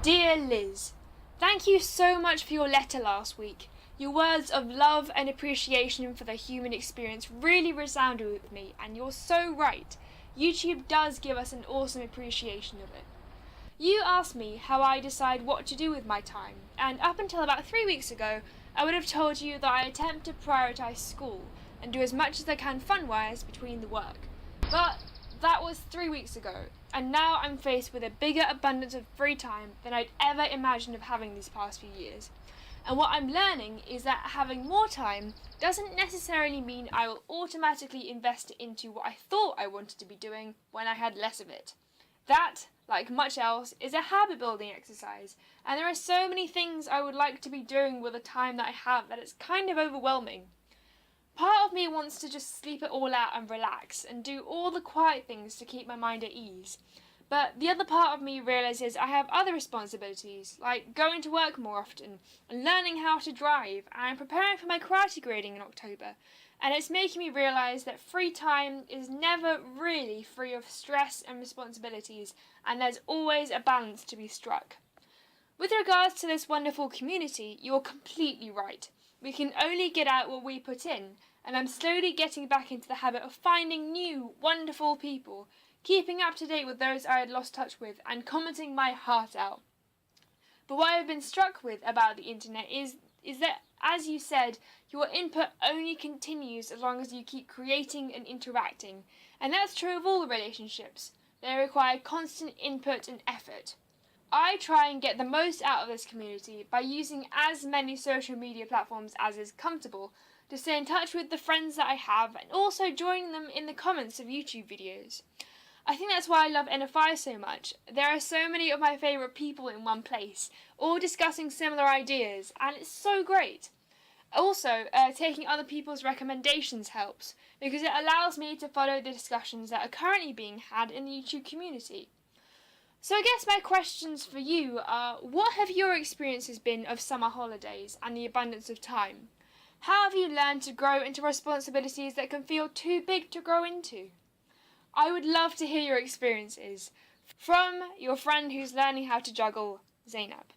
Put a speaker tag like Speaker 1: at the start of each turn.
Speaker 1: Dear Liz, thank you so much for your letter last week. Your words of love and appreciation for the human experience really resounded with me, and you're so right. YouTube does give us an awesome appreciation of it. You asked me how I decide what to do with my time, and up until about 3 weeks ago, I would have told you that I attempt to prioritise school and do as much as I can fun-wise between the work. But that was 3 weeks ago, and now I'm faced with a bigger abundance of free time than I'd ever imagined of having these past few years. And what I'm learning is that having more time doesn't necessarily mean I will automatically invest it into what I thought I wanted to be doing when I had less of it. That, like much else, is a habit building exercise, and there are so many things I would like to be doing with the time that I have that it's kind of overwhelming. Part of me wants to just sleep it all out and relax and do all the quiet things to keep my mind at ease. But the other part of me realises I have other responsibilities, like going to work more often and learning how to drive, and I'm preparing for my karate grading in October, and it's making me realise that free time is never really free of stress and responsibilities, and there's always a balance to be struck. With regards to this wonderful community, you're completely right. We can only get out what we put in, and I'm slowly getting back into the habit of finding new, wonderful people, keeping up to date with those I had lost touch with, and commenting my heart out. But what I've been struck with about the internet is that, as you said, your input only continues as long as you keep creating and interacting, and that's true of all relationships. They require constant input and effort. I try and get the most out of this community by using as many social media platforms as is comfortable to stay in touch with the friends that I have, and also joining them in the comments of YouTube videos. I think that's why I love NFI so much. There are so many of my favourite people in one place, all discussing similar ideas, and it's so great. Also, taking other people's recommendations helps, because it allows me to follow the discussions that are currently being had in the YouTube community. So I guess my questions for you are, what have your experiences been of summer holidays and the abundance of time? How have you learned to grow into responsibilities that can feel too big to grow into? I would love to hear your experiences. From your friend who's learning how to juggle, Zainab.